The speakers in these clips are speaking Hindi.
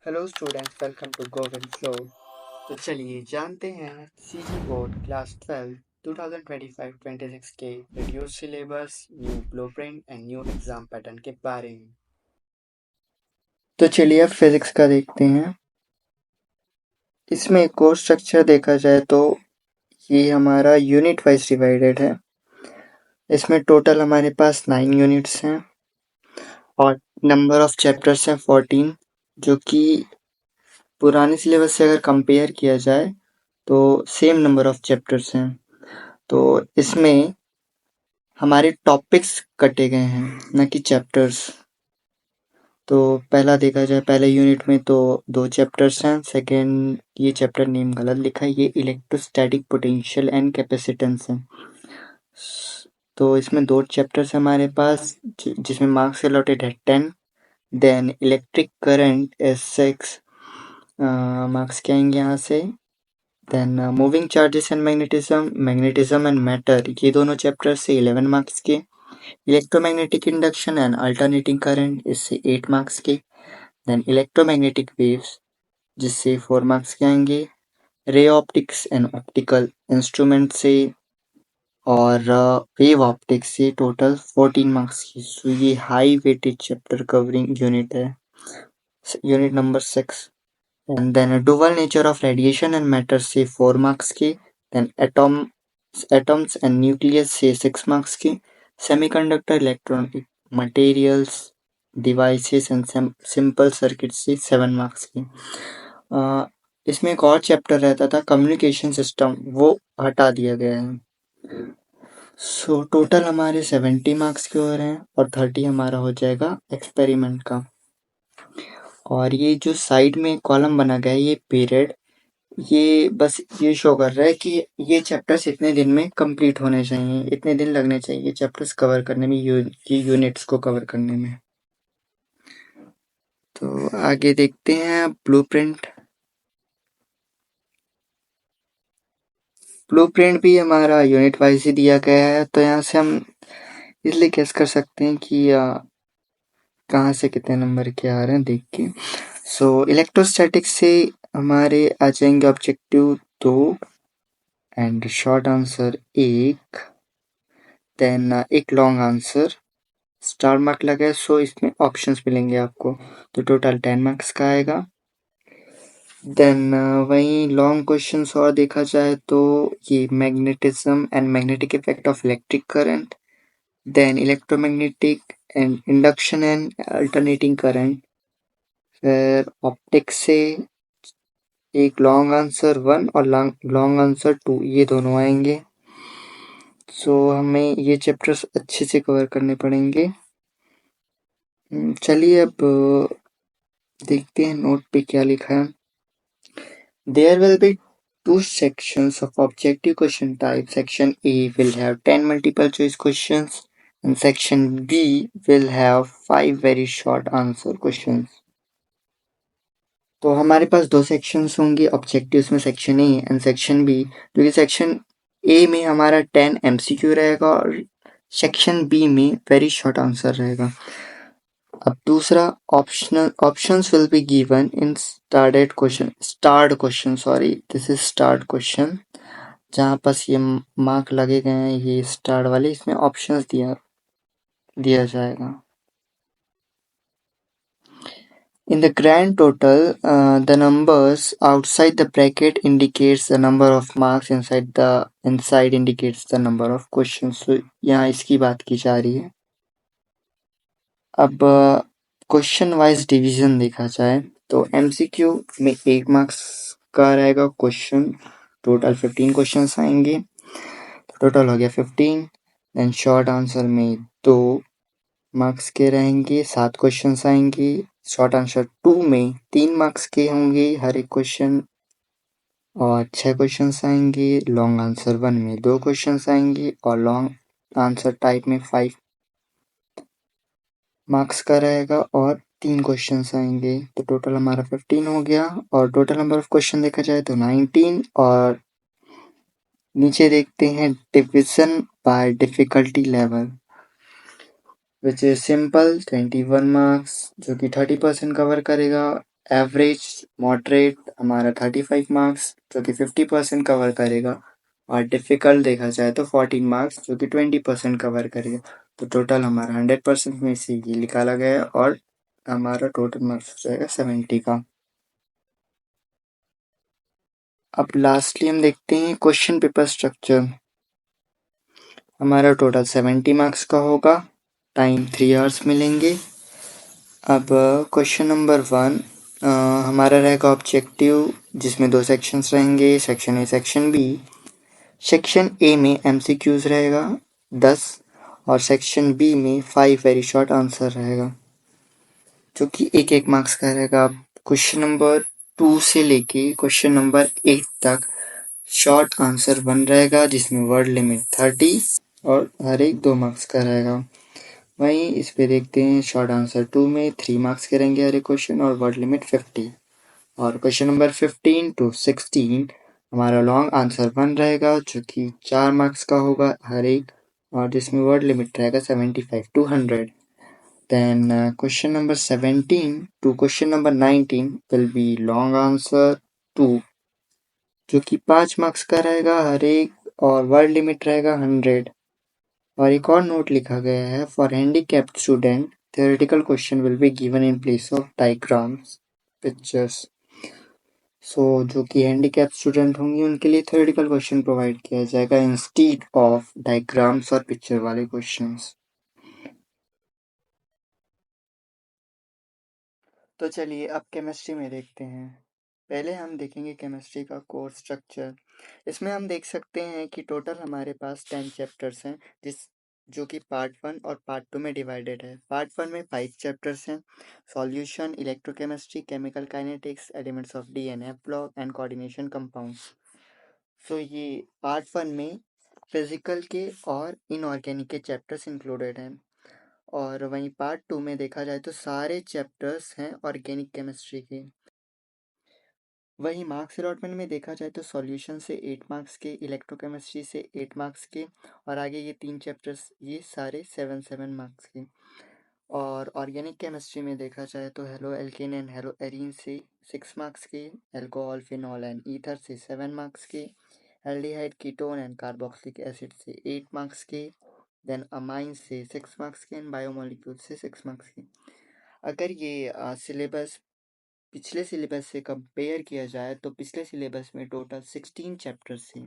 Hello students, welcome to go with flow. तो चलिए जानते हैं सीजी बोर्ड क्लास 12 2025-26 के reduce syllabus, new blueprint and new exam pattern के बारे में। तो चलिए अब फिजिक्स का देखते हैं। इसमें कोर्स स्ट्रक्चर देखा जाए तो ये हमारा यूनिट वाइज डिवाइडेड है। इसमें टोटल हमारे पास 9 यूनिट्स हैं और नंबर ऑफ चैप्टर्स हैं 14, जो कि पुराने सिलेबस से अगर कंपेयर किया जाए तो सेम नंबर ऑफ चैप्टर्स हैं। तो इसमें हमारे टॉपिक्स कटे गए हैं, न कि चैप्टर्स। तो पहला देखा जाए, पहले यूनिट में तो 2 चैप्टर्स हैं। सेकंड, ये चैप्टर नेम गलत लिखा है, ये इलेक्ट्रोस्टैटिक पोटेंशियल एंड कैपेसिटेंस है। तो इसमें 2 चैप्टर्स हमारे पास जिसमें मार्क्स अलॉटेड है 10। Then electric current is 6, marks क्या आएंगे यहाँ से। Then moving charges and magnetism and matter, ये दोनों चैप्टर से 11 मार्क्स के। Electromagnetic induction and alternating current, इससे 8 मार्क्स के। देन इलेक्ट्रोमैग्नेटिक वेव्स, जिससे 4 मार्क्स के आएंगे। Ray optics and optical instrument से और वेव ऑप्टिक्स से टोटल 14 मार्क्स की। सो ये high weightage chapter covering unit है, unit number 6। And then dual nature of radiation and matter से 4 मार्क्स के। देन एटम्स एंड न्यूक्लियस से 6 मार्क्स के। Semiconductor electronic materials devices and simple circuit से 7 मार्क्स के। इसमें एक और चैप्टर रहता था कम्युनिकेशन सिस्टम, वो हटा दिया गया है। सो टोटल हमारे 70 मार्क्स के हो रहे हैं और 30 हमारा हो जाएगा एक्सपेरिमेंट का। और ये जो साइड में कॉलम बना गया है, ये पीरियड, ये बस ये शो कर रहा है कि ये चैप्टर्स इतने दिन में कंप्लीट होने चाहिए, इतने दिन लगने चाहिए चैप्टर्स कवर करने में, यूनिट्स को कवर करने में। तो आगे देखते हैं ब्लूप्रिंट। ब्लूप्रिंट भी हमारा यूनिट वाइज ही दिया गया है, तो यहाँ से हम इसलिए गेस कर सकते हैं कि कहाँ से कितने नंबर के आ रहे हैं देख के। सो इलेक्ट्रोस्टैटिक्स से हमारे आ जाएंगे objective 2 and short answer 1, then एक लॉन्ग आंसर। स्टार मार्क लगा है, सो इसमें ऑप्शंस मिलेंगे आपको, तो टोटल 10 मार्क्स का आएगा। देन वहीं लॉन्ग क्वेश्चंस और देखा जाए तो ये magnetism and magnetic effect of electric current, then electromagnetic and induction and alternating current. फिर ऑप्टिक्स से एक लॉन्ग आंसर 1 और लॉन्ग आंसर 2, ये दोनों आएंगे। सो हमें ये चैप्टर्स अच्छे से कवर करने पड़ेंगे। चलिए अब देखते हैं नोट पे क्या लिखा है। There will be 2 sections of objective question type. Section A will have 10 multiple choice questions and section B will have 5 very short answer questions. तो हमारे पास 2 सेक्शंस होंगे ऑब्जेक्टिव्स में, section A and section B. जो कि सेक्शन ए में हमारा 10 एमसीक्यू रहेगा और सेक्शन बी में वेरी शॉर्ट आंसर रहेगा। अब दूसरा options will be given in starred question, sorry this is starred question, जहाँ पास ये मार्क लगे गए हैं ये स्टार्ड वाले, इसमें ऑप्शंस दिया जाएगा। In the grand total, the numbers outside the bracket indicates the number of marks, inside indicates the number of questions. So यहाँ इसकी बात की जा रही है। अब क्वेश्चन वाइज डिवीजन देखा जाए तो एमसीक्यू में 1 मार्क्स का रहेगा क्वेश्चन, टोटल 15 क्वेश्चंस आएंगे, टोटल हो गया 15। देन शॉर्ट आंसर में 2 मार्क्स के रहेंगे, 7 क्वेश्चंस आएंगे। शॉर्ट आंसर 2 में 3 मार्क्स के होंगे हर एक क्वेश्चन और 6 क्वेश्चंस आएंगे। लॉन्ग आंसर 1 में 2 क्वेश्चंस आएंगे और लॉन्ग आंसर टाइप में 5 मार्क्स का रहेगा और 3 क्वेश्चंस आएंगे। तो टोटल हमारा 15 हो गया और टोटल नंबर ऑफ क्वेश्चन देखा जाए तो 19। और नीचे देखते हैं division by difficulty level, which is simple 21 marks, जो कि 30% कवर करेगा। एवरेज मॉडरेट हमारा 35 मार्क्स जो कि 50% कवर करेगा, और डिफिकल्ट देखा जाए तो 14 मार्क्स जो कि 20% कवर करेगा। तो टोटल हमारा 100% में से ये निकाला गया है, और हमारा टोटल मार्क्स हो जाएगा 70 का। अब लास्टली हम देखते हैं क्वेश्चन पेपर स्ट्रक्चर। हमारा टोटल 70 मार्क्स का होगा, टाइम 3 आवर्स मिलेंगे। अब क्वेश्चन नंबर 1 हमारा रहेगा ऑब्जेक्टिव, जिसमें 2 सेक्शंस रहेंगे, section A section B. Section A में एमसीक्यूज रहेगा 10, और सेक्शन बी में 5 वेरी शॉर्ट आंसर रहेगा, जो कि 1-1 मार्क्स का रहेगा। क्वेश्चन नंबर 2 से लेके क्वेश्चन नंबर 8 तक शॉर्ट आंसर 1 रहेगा, जिसमें वर्ड लिमिट 30 और हर एक 2 मार्क्स का रहेगा। वहीं इस पे देखते हैं शॉर्ट आंसर 2 में 3 मार्क्स के रहेंगे हर एक क्वेश्चन, और वर्ड लिमिट 50। और क्वेश्चन नंबर 15 टू 16 हमारा लॉन्ग आंसर 1 रहेगा, जो कि 4 मार्क्स का होगा हर एक, और जिसमें वर्ड लिमिट रहेगा 75 to 100। Then question number 17 to question number 19 will be long answer 2, जो कि 5 मार्क्स का रहेगा हर एक, और वर्ड लिमिट रहेगा 100। और एक और नोट लिखा गया है, for handicapped student theoretical question will be given in place of diagrams pictures। जो कि हैंडीकैप स्टूडेंट होंगे उनके लिए थ्योरेटिकल क्वेश्चन प्रोवाइड किया जाएगा इंस्टीड ऑफ डायग्राम्स और पिक्चर वाले क्वेश्चंस। तो चलिए अब केमिस्ट्री में देखते हैं। पहले हम देखेंगे केमिस्ट्री का कोर्स स्ट्रक्चर। इसमें हम देख सकते हैं कि टोटल हमारे पास 10 चैप्टर्स हैं, जो कि पार्ट 1 और पार्ट 2 में डिवाइडेड है। पार्ट 1 में 5 चैप्टर्स हैं, solution, electrochemistry, chemical kinetics, elements of DNA block and coordination compounds. ये पार्ट 1 में फिजिकल के और इनऑर्गेनिक के चैप्टर्स इंक्लूडेड हैं, और वहीं पार्ट 2 में देखा जाए तो सारे चैप्टर्स हैं ऑर्गेनिक केमिस्ट्री के। वहीं मार्क्स अलॉटमेंट में देखा जाए तो सॉल्यूशन से 8 मार्क्स के, इलेक्ट्रोकेमिस्ट्री से 8 मार्क्स के, और आगे ये 3 चैप्टर्स ये सारे 7-7 मार्क्स के। और ऑर्गेनिक केमिस्ट्री में देखा जाए तो halo alkane and hello arene से 6 मार्क्स के, अल्कोहल, फिनॉल एंड ईथर से 7 मार्क्स के, aldehyde, ketone and carboxylic acid से 8 मार्क्स के, देन अमाइन से 6 मार्क्स के, एंड बायोमोलिक्यूल से 6 मार्क्स के। अगर ये सिलेबस पिछले सिलेबस से कंपेयर किया जाए तो पिछले सिलेबस में टोटल 16 चैप्टर्स थे,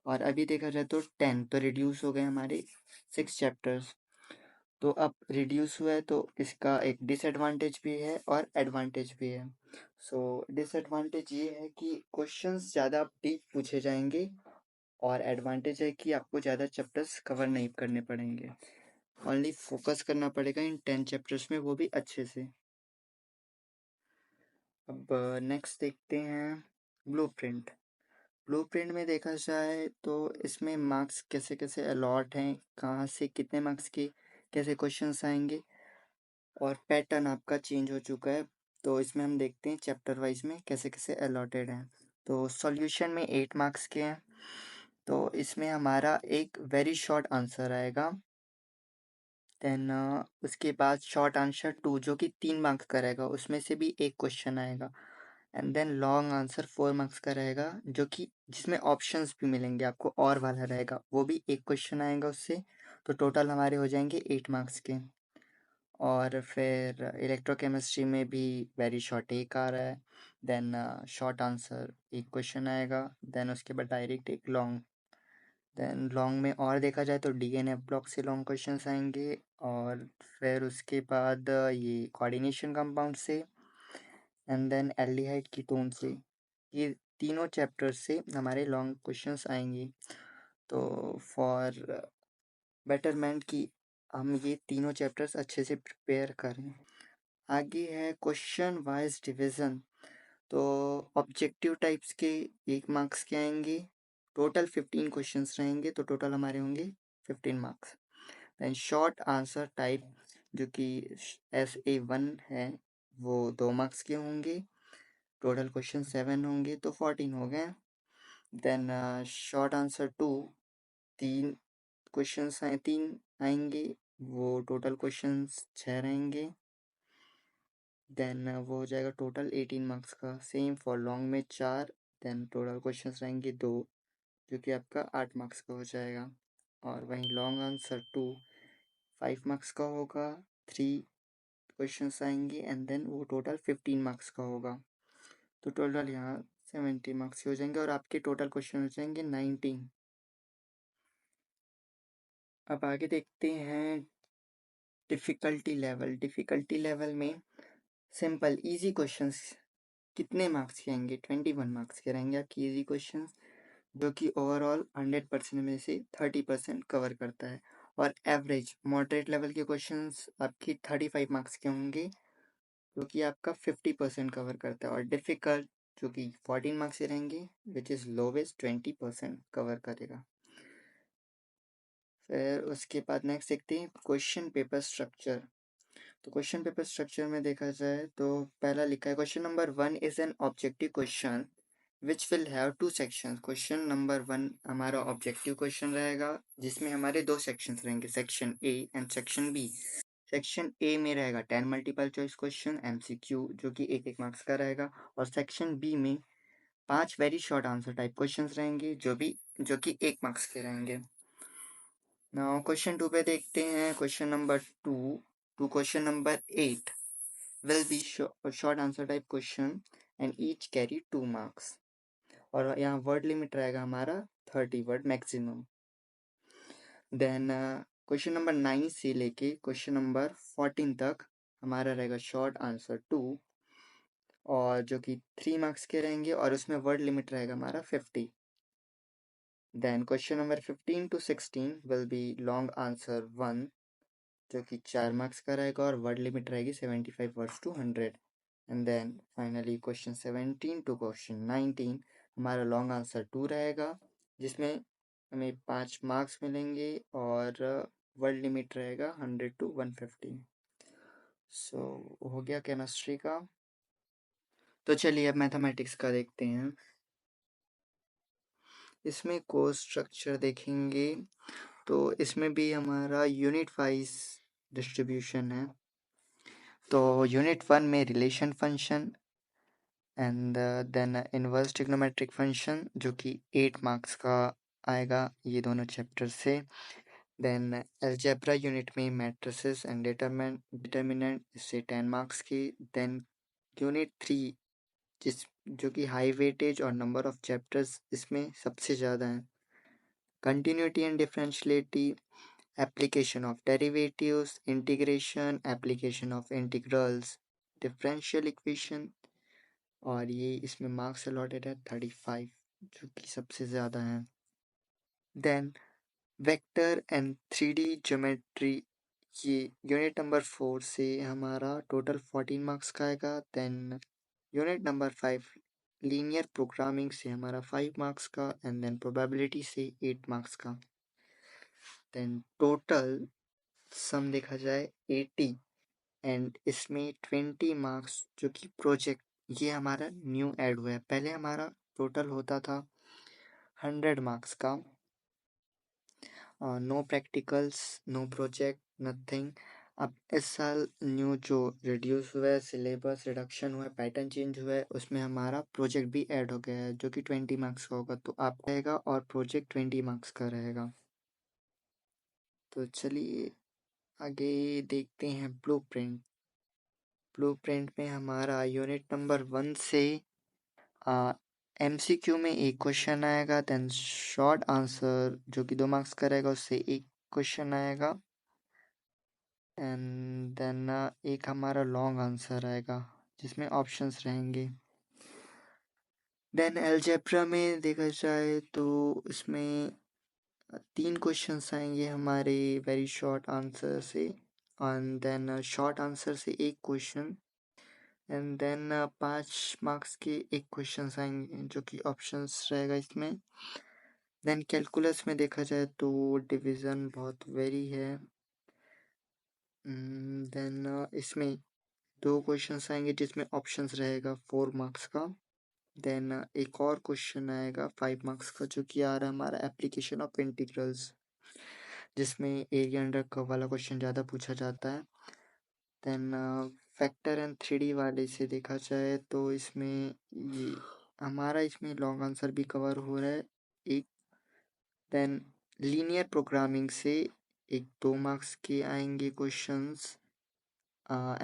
और अभी देखा जाए तो 10, तो रिड्यूस हो गए हमारे 6 चैप्टर्स। तो अब रिड्यूस हुआ है तो इसका एक डिसएडवांटेज भी है और एडवांटेज भी है। डिसएडवांटेज ये है कि क्वेश्चंस ज़्यादा डीप पूछे जाएंगे, और एडवांटेज है कि आपको ज़्यादा चैप्टर्स कवर नहीं करने पड़ेंगे, ओनली फोकस करना पड़ेगा इन 10 चैप्टर्स में, वो भी अच्छे से। अब नेक्स्ट देखते हैं ब्लूप्रिंट। ब्लूप्रिंट में देखा जाए तो इसमें मार्क्स कैसे कैसे अलॉट हैं, कहाँ से कितने मार्क्स के कैसे क्वेश्चंस आएंगे, और पैटर्न आपका चेंज हो चुका है। तो इसमें हम देखते हैं चैप्टर वाइज में कैसे कैसे अलॉटेड हैं। तो सॉल्यूशन में 8 मार्क्स के हैं, तो इसमें हमारा एक वेरी शॉर्ट आंसर आएगा। देन उसके बाद शॉर्ट आंसर 2 जो कि 3 मार्क्स का रहेगा, उसमें से भी एक क्वेश्चन आएगा। And then long answer 4 marks का रहेगा, जो कि जिसमें ऑप्शंस भी मिलेंगे आपको, और वाला रहेगा, वो भी एक क्वेश्चन आएगा उससे। तो टोटल हमारे हो जाएंगे 8 मार्क्स के। और फिर इलेक्ट्रोकेमिस्ट्री में भी वेरी शॉर्ट एक आ रहा है, देन शॉर्ट आंसर एक क्वेश्चन आएगा, देन उसके बाद डायरेक्ट एक लॉन्ग। देन लॉन्ग में और देखा जाए तो डीएनए ब्लॉक से लॉन्ग क्वेश्चंस आएंगे, और फिर उसके बाद ये कोऑर्डिनेशन कंपाउंड से, एंड देन एल्डिहाइड कीटोन से। ये तीनों चैप्टर से हमारे लॉन्ग क्वेश्चंस आएंगे। तो फॉर बेटरमेंट की हम ये तीनों चैप्टर्स अच्छे से प्रिपेयर करें। आगे है क्वेश्चन वाइज डिवीजन। तो ऑब्जेक्टिव टाइप्स के 1 मार्क्स के आएंगे, टोटल 15 क्वेश्चंस रहेंगे, तो टोटल हमारे होंगे 15 marks. Then short answer type जो कि SA1 है, वो 2 मार्क्स के होंगे, टोटल क्वेश्चन 7 होंगे, तो 14 हो गए। देन शॉर्ट आंसर 2 तीन क्वेश्चंस आए, 3 आएंगे, वो टोटल क्वेश्चंस 6 रहेंगे। देन वो हो जाएगा टोटल 18 मार्क्स का। सेम फॉर लॉन्ग में 4, देन टोटल क्वेश्चंस रहेंगे 2, जो कि आपका 8 मार्क्स का हो जाएगा। और वहीं लॉन्ग आंसर 2 5 मार्क्स का होगा, 3 क्वेश्चंस आएंगे एंड देन वो टोटल 15 मार्क्स का होगा। तो टोटल यहाँ 70 मार्क्स हो जाएंगे और आपके टोटल क्वेश्चन हो जाएंगे 19। अब आगे देखते हैं डिफ़िकल्टी लेवल में सिंपल इजी क्वेश्चंस कितने मार्क्स के आएंगे? 21 मार्क्स के रहेंगे आपके इजी क्वेश्चंस, जो कि ओवरऑल 100% में से 30% कवर करता है। और एवरेज मॉडरेट लेवल के क्वेश्चंस आपकी 35 मार्क्स के होंगे, जो कि आपका 50% कवर करता है। और डिफ़िकल्ट जो कि 14 मार्क्स के रहेंगे, विच इज़ लोवेस्ट 20% कवर करेगा। फिर उसके बाद नेक्स्ट देखते हैं क्वेश्चन पेपर स्ट्रक्चर। तो क्वेश्चन पेपर स्ट्रक्चर में देखा जाए तो पहला लिखा है question number 1 is an objective question which will have 2 sections. Question number 1 हमारा ऑब्जेक्टिव क्वेश्चन रहेगा, जिसमें हमारे 2 सेक्शंस रहेंगे, section A and section B. Section A में रहेगा 10 मल्टीपल चॉइस क्वेश्चन एमसीक्यू, जो कि 1-1 मार्क्स का रहेगा। और सेक्शन बी में 5 very short answer type questions रहेंगे, जो कि 1 मार्क्स के रहेंगे। नाउ क्वेश्चन 2 पे देखते हैं। Question number 2 to question number 8 will be short answer type question and each carry 2 marks। और यहाँ वर्ड लिमिट रहेगा हमारा 30 word maximum. Then question number 9 से लेके क्वेश्चन नंबर 14 तक हमारा रहेगा शॉर्ट आंसर 2, और जो कि 3 मार्क्स के रहेंगे, और उसमें वर्ड लिमिट रहेगा हमारा 50। Then question number 15 to 16 will be long answer 1, जो कि 4 मार्क्स का रहेगा, और वर्ड लिमिट रहेगी 75 words to 100। And then finally question 17 to question 19 हमारा लॉन्ग आंसर 2 रहेगा, जिसमें हमें 5 मार्क्स मिलेंगे, और वर्ड लिमिट रहेगा 100 to 150। सो हो गया केमिस्ट्री का। तो चलिए अब मैथमेटिक्स का देखते हैं। इसमें कोर्स स्ट्रक्चर देखेंगे तो इसमें भी हमारा यूनिट वाइज डिस्ट्रीब्यूशन है। तो यूनिट 1 में relation function and then inverse trigonometric function, जो कि 8 मार्क्स का आएगा ये दोनों चैप्टर से। देन अलजेब्रा यूनिट में मैट्रिसेस एंड डिटर्मिनेंट, इससे 10 मार्क्स की। देन यूनिट 3 जो कि हाई वेटेज और नंबर ऑफ चैप्टर्स इसमें सबसे ज़्यादा है, continuity and differentiability, application of derivatives, integration, application of integrals, differential equation, और ये इसमें मार्क्स अलॉटेड है 35, जो कि सबसे ज़्यादा है। Then vector and 3D geometry, ये यूनिट नंबर 4 से हमारा टोटल 14 मार्क्स का आएगा। Then unit number 5 linear programming से हमारा 5 मार्क्स का, एंड देन प्रोबेबिलिटी से 8 मार्क्स का। देन टोटल सम देखा जाए 80, एंड इसमें 20 मार्क्स जो कि प्रोजेक्ट, ये हमारा न्यू ऐड हुआ है। पहले हमारा टोटल होता था 100 मार्क्स का, no practicals, no project, nothing. अब इस साल न्यू जो रिड्यूस हुआ है, सिलेबस रिडक्शन हुआ है, पैटर्न चेंज हुआ है, उसमें हमारा प्रोजेक्ट भी ऐड हो गया है, जो कि 20 मार्क्स का होगा। तो आप रहेगा और प्रोजेक्ट 20 मार्क्स का रहेगा। तो चलिए आगे देखते हैं ब्लूप्रिंट। ब्लूप्रिंट में हमारा यूनिट नंबर 1 से एमसीक्यू में एक क्वेश्चन आएगा, देन शॉर्ट आंसर जो कि 2 मार्क्स का रहेगा, उससे एक क्वेश्चन आएगा, एंड देन एक हमारा लॉन्ग आंसर आएगा जिसमें ऑप्शंस रहेंगे। देन अलजेब्रा में देखा जाए तो इसमें 3 क्वेश्चंस आएंगे हमारे वेरी शॉर्ट आंसर से, एंड देन शॉर्ट आंसर से एक क्वेश्चन, एंड देन 5 मार्क्स के एक क्वेश्चन आएंगे, जो कि ऑप्शंस रहेगा इसमें। देन कैलकुलस में देखा जाए तो डिवीज़न बहुत वेरी है। देन इसमें 2 क्वेश्चंस आएंगे जिसमें ऑप्शंस रहेगा 4 मार्क्स का। देन एक और क्वेश्चन आएगा 5 मार्क्स का, जो कि आ रहा है हमारा एप्लीकेशन ऑफ इंटीग्रल्स, जिसमें एरिया अंडर कर्व वाला क्वेश्चन ज़्यादा पूछा जाता है। देन फैक्टर एंड 3D वाले से देखा जाए तो इसमें ये हमारा इसमें लॉन्ग आंसर भी कवर हो रहा है एक। देन लीनियर प्रोग्रामिंग से एक 2 मार्क्स के आएंगे क्वेश्चंस,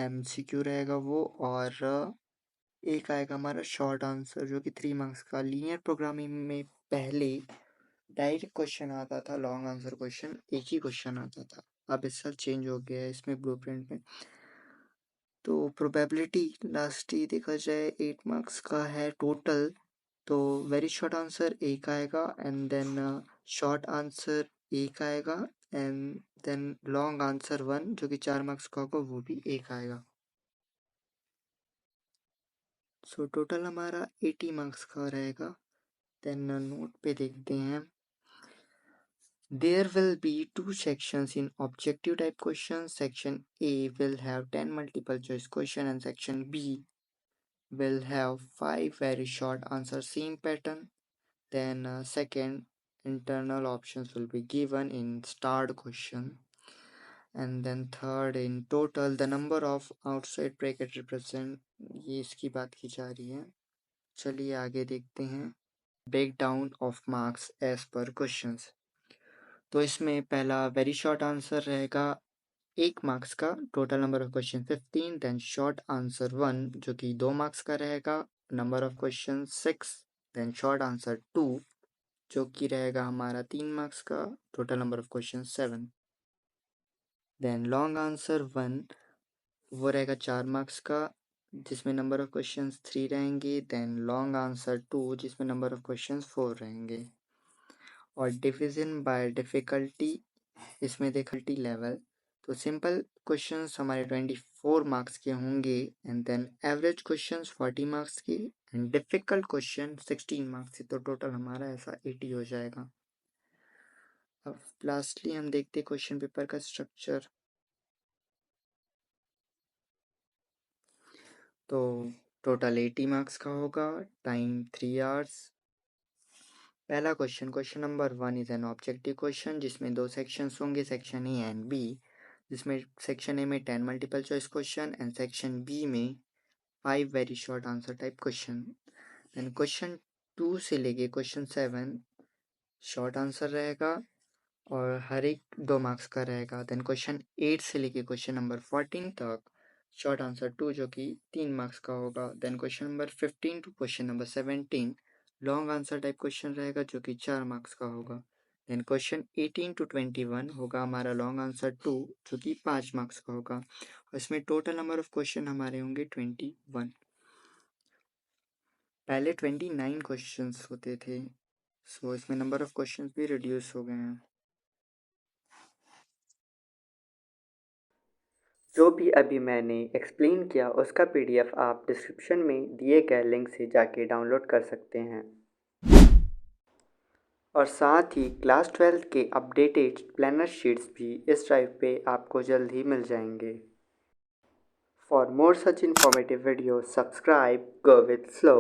MCQ रहेगा वो, और एक आएगा हमारा शॉर्ट आंसर जो कि 3 मार्क्स का। लीनियर प्रोग्रामिंग में पहले डायरेक्ट क्वेश्चन आता था, लॉन्ग आंसर क्वेश्चन एक ही क्वेश्चन आता था, अब इस साल चेंज हो गया है इसमें ब्लूप्रिंट में। तो प्रोबेबिलिटी लास्ट ही देखा जाए 8 मार्क्स का है टोटल, तो वेरी शॉर्ट आंसर एक आएगा एंड देन शॉर्ट आंसर एक आएगा एंड देन लॉन्ग आंसर 1 जो कि 4 मार्क्स का होगा वो भी एक आएगा। सो टोटल हमारा 80 मार्क्स का रहेगा। देन नोट पे देखते हैं, there will be 2 sections in objective type questions. Section A will have 10 multiple choice question and section B will have 5 very short answer, same pattern. Then second, internal options will be given in starred question, and then third, in total the number of outside bracket represent, ये इसकी बात की जा रही है। चलिए आगे देखते हैं, break down of marks as per questions. तो इसमें पहला वेरी शॉर्ट आंसर रहेगा 1 मार्क्स का, total number of question 15। Then short answer 1 जो कि 2 मार्क्स का रहेगा, number of question 6। Then short answer 2 जो कि रहेगा हमारा 3 मार्क्स का, total number of question 7। Then long answer 1 वो रहेगा 4 मार्क्स का, जिसमें नंबर ऑफ क्वेश्चंस 3 रहेंगे। देन लॉन्ग आंसर 2 जिसमें नंबर ऑफ क्वेश्चंस 4 रहेंगे। और डिवीजन बाय डिफिकल्टी, इसमें डिफिकल्टी लेवल, तो सिंपल क्वेश्चंस हमारे 24 मार्क्स के होंगे and then average questions 40 marks के एंड डिफिकल्ट क्वेश्चन 16 मार्क्स के, तो टोटल हमारा ऐसा 80 हो जाएगा। अब लास्टली हम देखते क्वेश्चन पेपर का स्ट्रक्चर। तो टोटल 80 मार्क्स का होगा, टाइम 3 आवर्स। पहला question, question number 1 is an objective question जिसमें 2 सेक्शंस होंगे, सेक्शन ए एंड बी, जिसमें सेक्शन ए में 10 multiple choice question and section B में 5 very short answer type question. Then question 2 से लेके क्वेश्चन 7 शॉर्ट आंसर रहेगा और हर एक 2 मार्क्स का रहेगा। देन क्वेश्चन 8 से लेके क्वेश्चन नंबर 14 तक शॉर्ट आंसर 2 जो कि 3 मार्क्स का होगा। Then question number 15 to question number 17 long answer type question रहेगा जो कि 4 मार्क्स का होगा। देन क्वेश्चन 18 टू 21 होगा हमारा लॉन्ग आंसर 2 जो कि 5 मार्क्स का होगा, और इसमें टोटल नंबर ऑफ क्वेश्चन हमारे होंगे 21। पहले 29 क्वेश्चंस होते थे, सो इसमें नंबर ऑफ क्वेश्चंस भी रिड्यूस हो गए हैं। जो भी अभी मैंने एक्सप्लेन किया उसका PDF आप डिस्क्रिप्शन में दिए गए लिंक से जाके डाउनलोड कर सकते हैं, और साथ ही क्लास 12 के अपडेटेड प्लानर शीट्स भी इस ड्राइव पे आपको जल्द ही मिल जाएंगे। For more such informative video subscribe go with slow.